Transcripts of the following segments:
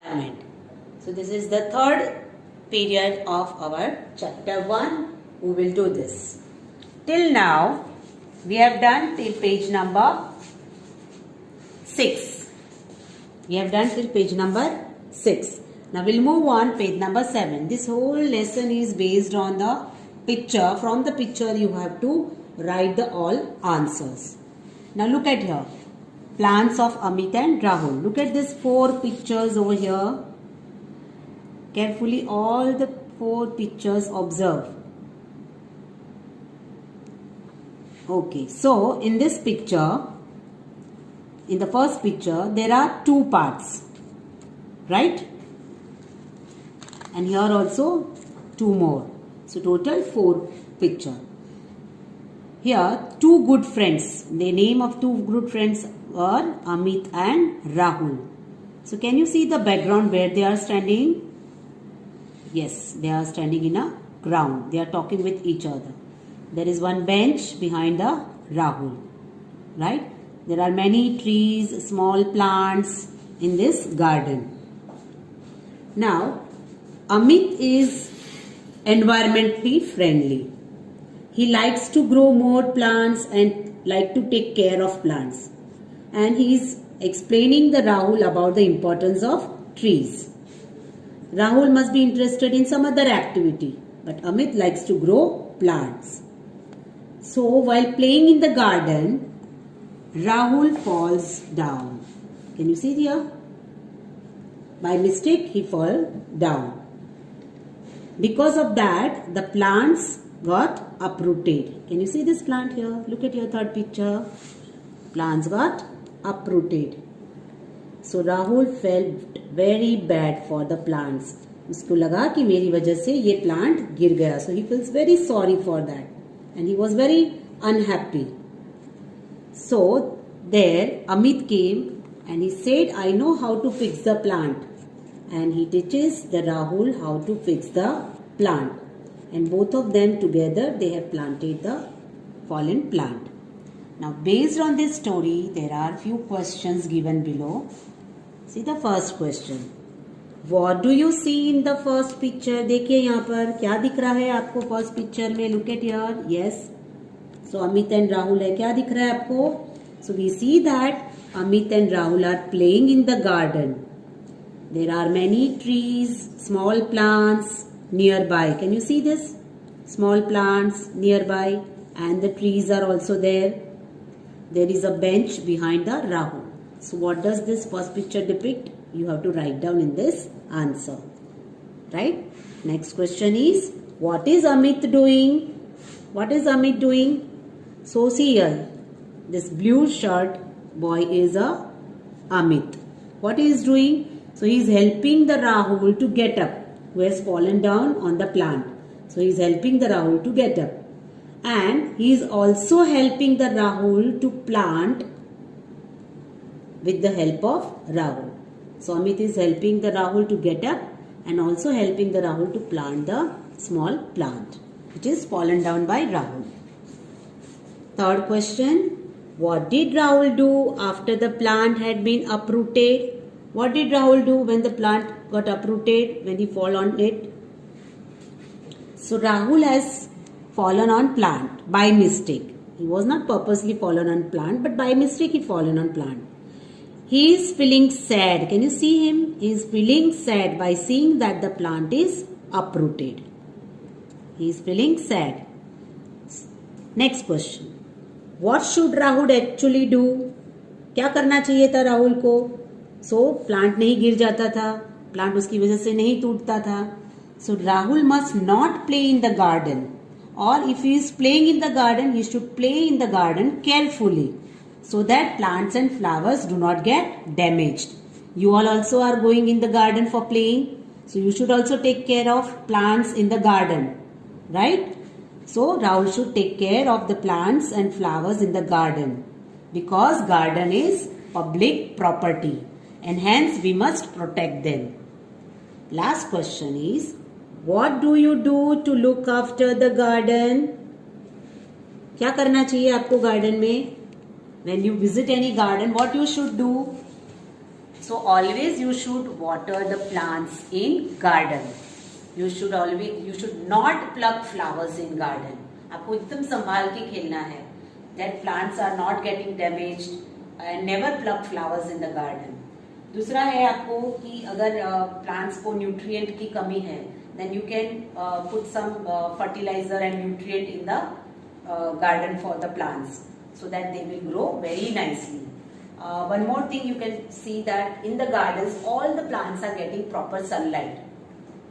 environment. So this is the third period of our chapter 1. We will do this. Till now, we have done till page number 6. We have done till page number 6. Now we'll move on page number 7. This whole lesson is based on the picture. From the picture you have to write the all answers. Now look at here. Plants of Amit and Rahul. Look at these 4 pictures over here. Carefully all the 4 pictures observe. Okay, so in this picture, in the first picture, there are 2 parts, right? And here also 2 more. So total 4 picture. Here 2 good friends. The name of 2 good friends are Amit and Rahul. So can you see the background where they are standing? Yes, they are standing in a ground. They are talking with each other. There is one bench behind the Rahul, right? There are many trees, small plants in this garden. Now, Amit is environmentally friendly. He likes to grow more plants and like to take care of plants. And he is explaining the Rahul about the importance of trees. Rahul must be interested in some other activity, but Amit likes to grow plants. So while playing in the garden, Rahul falls down. Can you see here? By mistake he fell down. Because of that, the plants got uprooted. Can you see this plant here? Look at your third picture. Plants got uprooted. So Rahul felt very bad for the plants. उसको लगा कि मेरी वजह से ये plant गिर गया. So he feels very sorry for that. And he was very unhappy. So there Amit came and he said, I know how to fix the plant. And he teaches the Rahul how to fix the plant. And both of them together they have planted the fallen plant. Now based on this story, there are few questions given below. See the first question. What do you see in the first picture? देखिए यहाँ पर क्या दिख रहा है आपको first picture में? Look at here. Yes. So Amit and Rahul है. क्या दिख रहा है आपको? So we see that Amit and Rahul are playing in the garden. There are many trees, small plants nearby. Can you see this? Small plants nearby and the trees are also there. There is a bench behind the Rahul. So what does this first picture depict? You have to write down in this answer. Right? Next question is, what is Amit doing? What is Amit doing? So see here, this blue shirt boy is a Amit. What he is doing? So he is helping the Rahul to get up, who has fallen down on the plant. So he is helping the Rahul to get up. And he is also helping the Rahul to plant with the help of Rahul. So Amit is helping the Rahul to get up and also helping the Rahul to plant the small plant which is fallen down by Rahul. Third question. What did Rahul do after the plant had been uprooted? What did Rahul do when the plant got uprooted, when he fell on it? So Rahul has fallen on plant by mistake. He was not purposely fallen on plant, but by mistake he fallen on plant. He is feeling sad. Can you see him? He is feeling sad by seeing that the plant is uprooted. He is feeling sad. Next question. What should Rahul actually do? क्या करना चाहिए था राहुल को? So plant नहीं गिर जाता था. Plant उसकी वजह से नहीं टूटता था. So Rahul must not play in the garden. Or if he is playing in the garden, he should play in the garden carefully, so that plants and flowers do not get damaged. You all also are going in the garden for playing. So you should also take care of plants in the garden. Right? So Rahul should take care of the plants and flowers in the garden. Because garden is public property. And hence we must protect them. Last question is, what do you do to look after the garden? क्या करना चाहिए आपको garden में? When you visit any garden, what you should do? So always you should water the plants in garden. You should not pluck flowers in garden. आपको एकदम संभाल के खेलना है. That plants are not getting damaged and never pluck flowers in the garden. दूसरा है आपको कि अगर plants को nutrient की कमी है, then you can put some fertilizer and nutrient in the garden for the plants so that they will grow very nicely. One more thing, you can see that in the gardens all the plants are getting proper sunlight.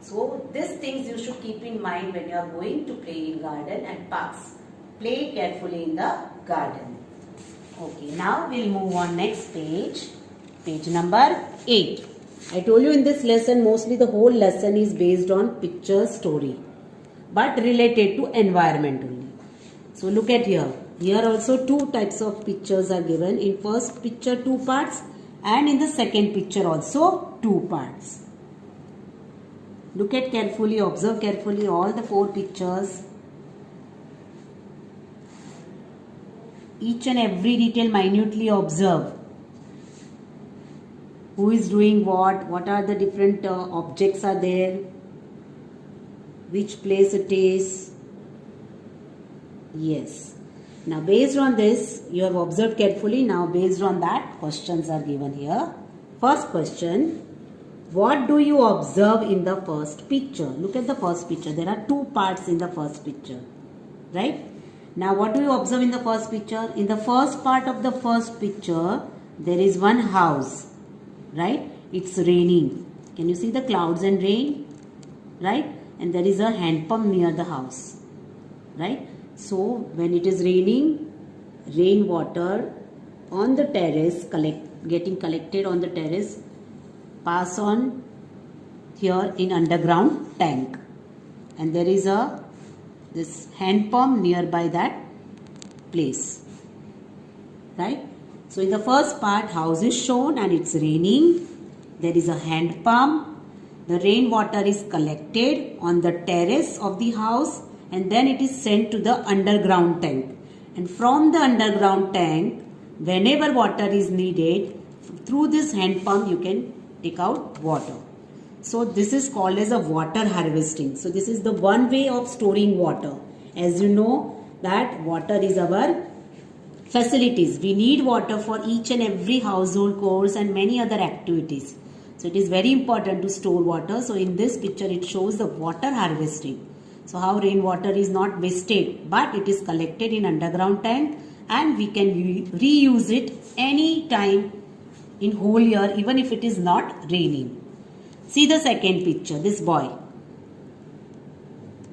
So these things you should keep in mind when you are going to play in garden and parks. Play carefully in the garden. Okay, now we'll move on next page. Page number 8. I told you in this lesson mostly the whole lesson is based on picture story, but related to environment only. So look at here. Here also two types of pictures are given. In first picture 2 parts and in the second picture also 2 parts. Look at carefully, observe carefully all the 4 pictures. Each and every detail minutely observe. Who is doing what are the different objects are there, which place it is. Yes. Now based on this, you have observed carefully. Now based on that, questions are given here. First question, what do you observe in the first picture? Look at the first picture. There are 2 parts in the first picture, right? Now what do you observe in the first picture? In the first part of the first picture, there is one house, right? It's raining. Can you see the clouds and rain, right? And there is a hand pump near the house, right? So when it is raining, rainwater on the terrace getting collected on the terrace pass on here in underground tank, and there is this hand pump nearby that place, right? So in the first part, house is shown and it's raining. There is a hand pump. The rainwater is collected on the terrace of the house and then it is sent to the underground tank. And from the underground tank, whenever water is needed, through this hand pump you can take out water. So this is called as a water harvesting. So this is the one way of storing water. As you know that water is our facilities. We need water for each and every household chores and many other activities. So it is very important to store water. So in this picture it shows the water harvesting. So how rainwater is not wasted but it is collected in underground tank and we can reuse it any time in whole year even if it is not raining. See the second picture, this boy.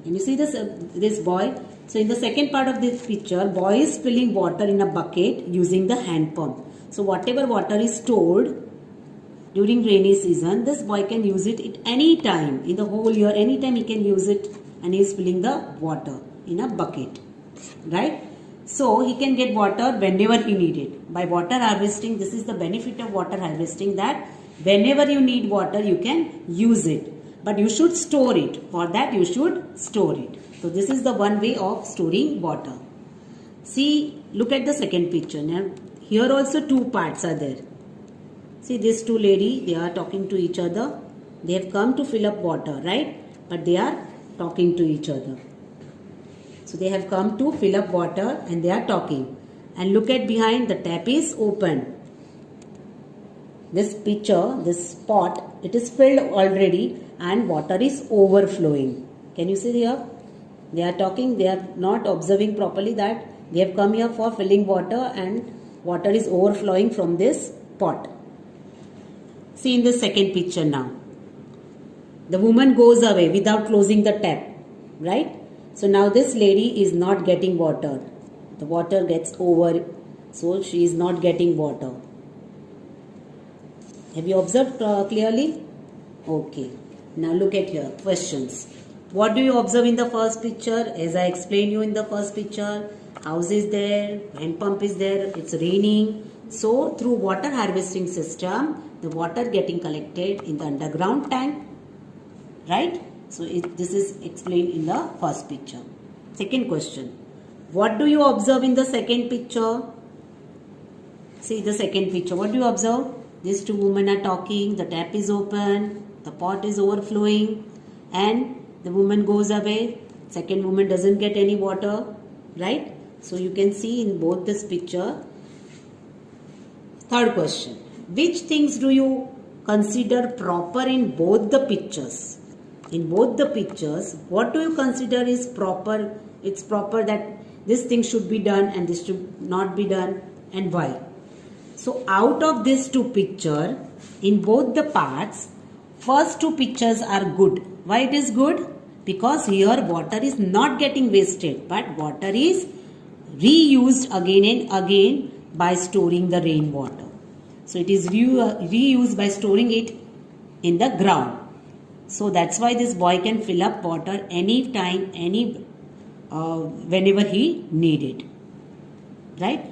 Can you see this boy? So in the second part of this picture, boy is filling water in a bucket using the hand pump. So whatever water is stored during rainy season, this boy can use it at any time in the whole year. Anytime he can use it and he is filling the water in a bucket, right? So he can get water whenever he need it. By water harvesting, this is the benefit of water harvesting, that whenever you need water, you can use it. But you should store it. For that, you should store it. So this is the one way of storing water. See, look at the second picture. Now, here also 2 parts are there. See, these 2 ladies, they are talking to each other. They have come to fill up water, right? But they are talking to each other. So they have come to fill up water and they are talking. And look at behind, the tap is open. This pitcher, this pot, it is filled already and water is overflowing. Can you see here? They are talking, they are not observing properly that they have come here for filling water and water is overflowing from this pot. See in the second picture now. The woman goes away without closing the tap, right? So now this lady is not getting water. The water gets over, so she is not getting water. Have you observed clearly? Okay. Now look at here. Questions. What do you observe in the first picture? As I explained you in the first picture, house is there, hand pump is there, it's raining. So through water harvesting system, the water getting collected in the underground tank, right? So this is explained in the first picture. Second question. What do you observe in the second picture? See the second picture. What do you observe? These two women are talking, the tap is open, the pot is overflowing, and the woman goes away. Second woman doesn't get any water, right? So you can see in both this picture. Third question. Which things do you consider proper in both the pictures? In both the pictures, what do you consider is proper? It's proper that this thing should be done and this should not be done, and why? So out of these two pictures, in both the parts, first two pictures are good. Why it is good? Because here water is not getting wasted, but water is reused again and again by storing the rainwater. So it is reused by storing it in the ground. So that's why this boy can fill up water anytime, whenever he need it. Right?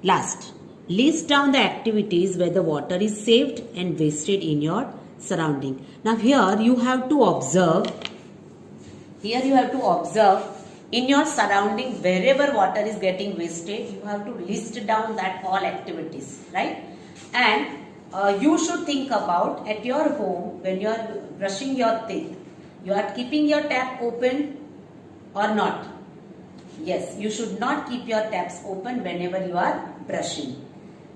Last, list down the activities where the water is saved and wasted in your surrounding. Now here you have to observe. Here you have to observe in your surrounding wherever water is getting wasted. You have to list down that all activities, right? And you should think about at your home when you are brushing your teeth. You are keeping your tap open or not? Yes, you should not keep your taps open whenever you are brushing.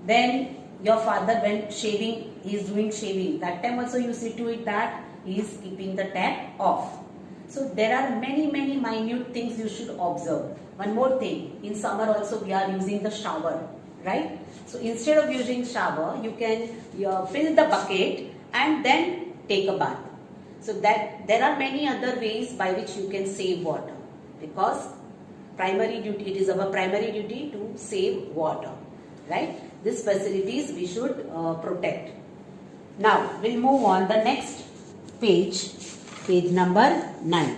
Then your father, when shaving, he is doing shaving. That time also you see to it that he is keeping the tap off. So there are many minute things you should observe. One more thing, in summer also we are using the shower, right? So instead of using shower, you can fill the bucket and then take a bath. So that there are many other ways by which you can save water, because primary duty, it is our primary duty to save water, right? These facilities we should protect. Now we'll move on the next page, page number 9.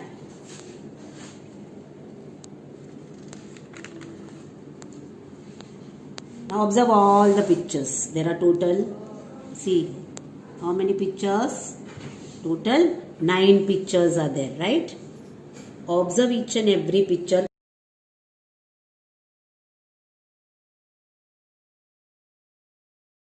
Now observe all the pictures. There are total, see how many pictures? Total 9 pictures are there, right? Observe each and every picture.